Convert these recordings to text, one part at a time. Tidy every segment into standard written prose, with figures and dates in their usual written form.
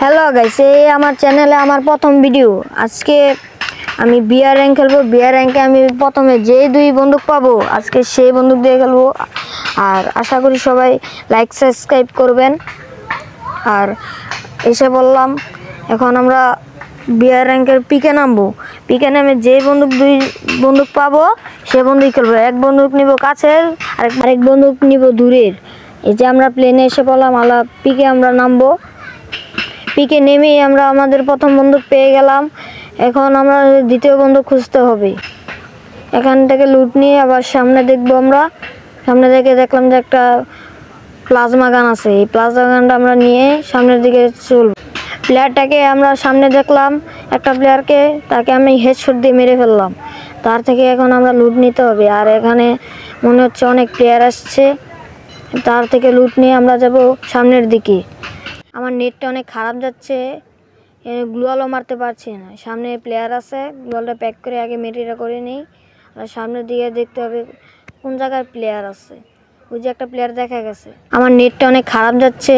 Hello guys, এই আমার চ্যানেলে আমার প্রথম ভিডিও। আজকে আমি বিআর র্যাঙ্ক খেলবো। বিআর র্যাঙ্কে আমি প্রথমে যে দুই বন্দুক পাবো আজকে সেই বন্দুক দিয়ে খেলবো। আর আশা করি সবাই লাইক সাবস্ক্রাইব করবেন। আর এসে বললাম এখন আমরা বিআর র্যাঙ্কের পিকে নামবো। পিকে নামে যে দুই বন্দুক পাবো সে বন্দুক খেলবো। এক বন্দুক নিব কাছের, আরেক বন্দুক নিব দূরের। এই যে আমরা প্লেনে এসে বললাম পিকে আমরা নামবো। পিকে নেমেই আমরা আমাদের প্রথম বন্দুক পেয়ে গেলাম। এখন আমরা দ্বিতীয় বন্দুক খুঁজতে হবে। এখান থেকে লুট নিয়ে আবার সামনে দেখবো। আমরা সামনে দেখলাম যে একটা প্লাজমা গান আছে। এই প্লাজমা গানটা আমরা নিয়ে সামনের দিকে চলব। প্লেয়ারটাকে আমরা সামনে দেখলাম, একটা প্লেয়ারকে, তাকে আমি হেডশট দিয়ে মেরে ফেললাম। তার থেকে এখন আমরা লুট নিতে হবে। আর এখানে মনে হচ্ছে অনেক প্লেয়ার আসছে, তার থেকে লুট নিয়ে আমরা যাব সামনের দিকে। আমার নেটটা অনেক খারাপ যাচ্ছে, গ্লুয়ালও মারতে পারছি না। সামনে প্লেয়ার আছে, গ্লুয়ালটা প্যাক করে আগে মেটিটা করে নিই। আর সামনের দিকে দেখতে হবে কোন জায়গায় প্লেয়ার আছে। ওই যে একটা প্লেয়ার দেখা গেছে। আমার নেটটা অনেক খারাপ যাচ্ছে,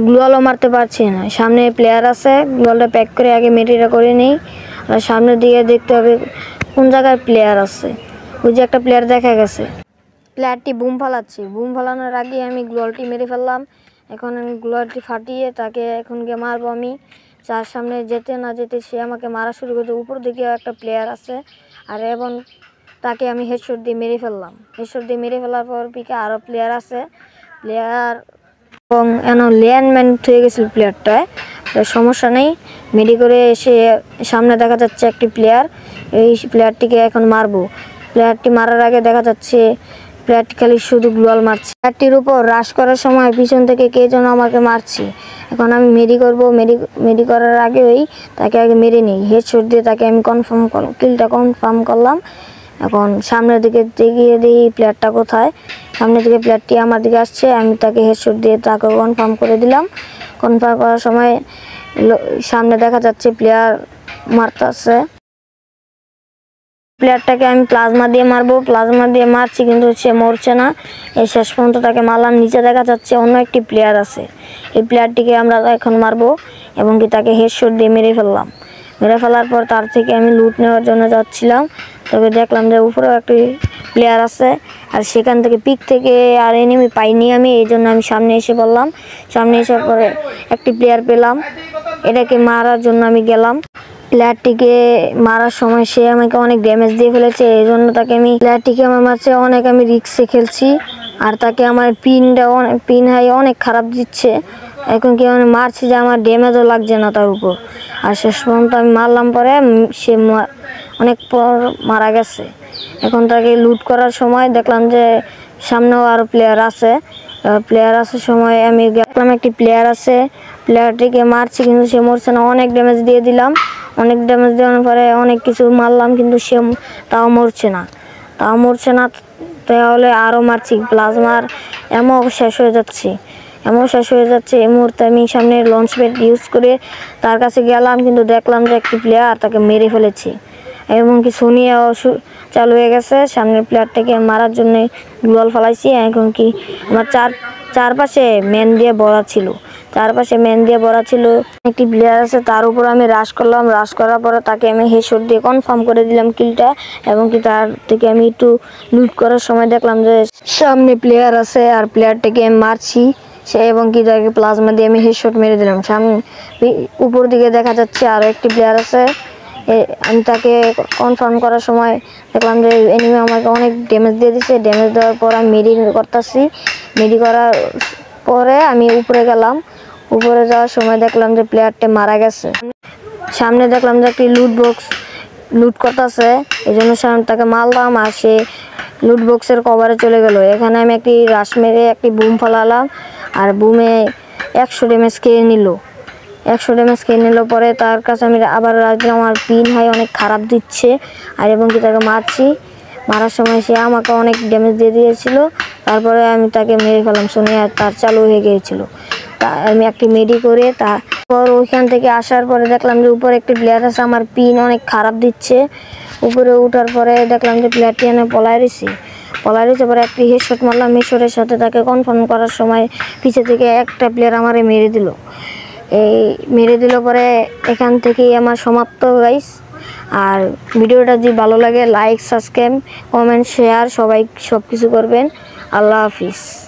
গ্লুয়ালও মারতে পারছি না। সামনে প্লেয়ার আছে, গ্লুয়ালটা প্যাক করে আগে মেটিটা করে নিই। আর সামনের দিকে দেখতে হবে কোন জায়গায় প্লেয়ার আছে। ওই যে একটা প্লেয়ার দেখা গেছে। প্লেয়ারটি বুম ফালাচ্ছি। বুম ফালানোর আগে আমি গ্লুয়ালটি মেরে ফেললাম। এখন আমি গ্লুয়ালটি ফাটিয়ে তাকে এখন গিয়ে মারবো আমি। যার সামনে যেতে না যেতে সে আমাকে মারা শুরু করতে। উপর দিকেও একটা প্লেয়ার আছে, আর এবং তাকে আমি হেডশট দিয়ে মেরে ফেললাম। হেডশট দিয়ে মেরে ফেলার পর পিকে আরও প্লেয়ার আছে। প্লেয়ার এবং ল্যান্ডম্যান হয়ে গেছিল প্লেয়ারটায়, সমস্যা নেই। মেডি করে এসে সামনে দেখা যাচ্ছে একটি প্লেয়ার। এই প্লেয়ারটিকে এখন মারবো। প্লেয়ারটি মারার আগে দেখা যাচ্ছে প্লেয়ারটি খালি শুধু গ্লুয়াল মারছে। প্লেয়ারটির উপর রাশ করার সময় পিছন থেকে কে যেন আমাকে মারছে। এখন আমি মেডি করবো। মেডি করার আগেই তাকে আগে মেরে নিই। হেডশট দিয়ে তাকে আমি কিলটা কনফার্ম করলাম। এখন সামনের দিকে এগিয়ে দিই প্লেয়ারটা কোথায়। সামনের দিকে প্লেয়ারটি আমার দিকে আসছে, আমি তাকে হেডশট দিয়ে তাকে কনফার্ম করে দিলাম। কনফার্ম করার সময় সামনে দেখা যাচ্ছে প্লেয়ার মারতেছে। প্লেয়ারটাকে আমি প্লাজমা দিয়ে মারবো। প্লাজমা দিয়ে মারছি কিন্তু সে মরছে না। এই শেষ পর্যন্ত তাকে মারলাম। নিচে দেখা যাচ্ছে অন্য একটি প্লেয়ার আছে। এই প্লেয়ারটিকে আমরা এখন মারবো এবং কি তাকে হেডশট দিয়ে মেরে ফেললাম। মেরে ফেলার পর তার থেকে আমি লুট নেওয়ার জন্য যাচ্ছিলাম, তবে দেখলাম যে উপরেও একটি প্লেয়ার আছে। আর সেখান থেকে পিক থেকে আর এনিমি পাইনি আমি, এই জন্য আমি সামনে এসে বললাম। সামনে এসে পরে একটি প্লেয়ার পেলাম, এটাকে মারার জন্য আমি গেলাম। প্লেয়ারটিকে মারার সময় সে আমাকে অনেক ড্যামেজ দিয়ে ফেলেছে, এই জন্য প্লেয়ারটিকে আমার মারছে অনেক আমি রিস্কে খেলছি। আর তাকে আমার পিন হাই অনেক খারাপ দিচ্ছে। এখন কি মানে মারছি যে আমার ড্যামেজও লাগছে না তার উপর। আর শেষ পর্যন্ত আমি মারলাম, পরে সে অনেক পর মারা গেছে। এখন তাকে লুট করার সময় দেখলাম যে সামনেও আরও প্লেয়ার আছে। সময় আমি দেখলাম একটি প্লেয়ার আছে। প্লেয়ারটিকে মারছি কিন্তু সে মরছে না। অনেক ড্যামেজ দিয়ে দিলাম। অনেক ড্যামেজ দেওয়ার পরে অনেক কিছু মারলাম কিন্তু সে তাও মরছে না। তাহলে আরও মারছি। প্লাজমার এমন শেষ হয়ে যাচ্ছে। এই মুহূর্তে আমি সামনে লঞ্চ প্যাড ইউজ করে তার কাছে গেলাম, কিন্তু দেখলাম যে একটি প্লেয়ার তাকে মেরে ফেলেছে এবং কি সোনিয়াও চালু হয়ে গেছে। সামনের প্লেয়ারটাকে মারার জন্য গ্লুয়াল ফেলাইছি। এখন কি আমার চারপাশে ম্যান দিয়ে ভরা ছিল। একটি প্লেয়ার আছে, তার উপর আমি রাশ করলাম। রাশ করার পরে তাকে আমি হেডশট দিয়ে কনফার্ম করে দিলাম কিলটা। এবং কি তার থেকে আমি একটু লুট করার সময় দেখলাম যে সামনে প্লেয়ার আছে, আর প্লেয়ারটাকে আমি মারছি সে এবং কি তাকে প্লাজমা দিয়ে আমি হেডশট মেরে দিলাম। সামনে উপর দিকে দেখা যাচ্ছে আরও একটি প্লেয়ার আছে। আমি তাকে কনফার্ম করার সময় দেখলাম যে এনিমি আমাকে অনেক ড্যামেজ দিয়ে দিচ্ছে। ড্যামেজ দেওয়ার পর আমি মেডি করার পরে আমি উপরে গেলাম। উপরে যাওয়ার সময় দেখলাম যে প্লেয়ারটা মারা গেছে। সামনে দেখলাম যে একটি লুট করতেছে, এই জন্য তাকে মারলাম। আর সে লুট বক্সের কভারে চলে গেল। এখানে আমি একটি রাশ মেরে একটি বুম ফেলালাম, আর বুমে 100 ড্যামেজ খেয়ে নিল। পরে তার কাছে আমি আবার আমার পিন হাই অনেক খারাপ দিচ্ছে। আর এবং কি তাকে মারার সময় সে আমাকে অনেক ড্যামেজ দিয়ে দিয়েছিল। তারপরে আমি তাকে মেরে ফেলাম। সোনিয়া তার চালু হয়ে গিয়েছিল। আমি একটি মেডি করে তারপর ওইখান থেকে আসার পরে দেখলাম যে উপরে একটি প্লেয়ার আছে, আমার পিন অনেক খারাপ দিচ্ছে। উপরে ওঠার পরে দেখলাম যে প্লেয়ারটি এনে পলায় রয়েছে। পরে একটি হেডশট মারলাম। হেডশটের সাথে তাকে কনফার্ম করার সময় পিছে থেকে একটা প্লেয়ার আমারে মেরে দিল। এই মেরে দিল পরে এখান থেকেই আমার সমাপ্ত গাইস। আর ভিডিওটা যদি ভালো লাগে লাইক সাবস্ক্রাইব কমেন্ট শেয়ার সবাই সব কিছু করবেন। আল্লাহ হাফিজ।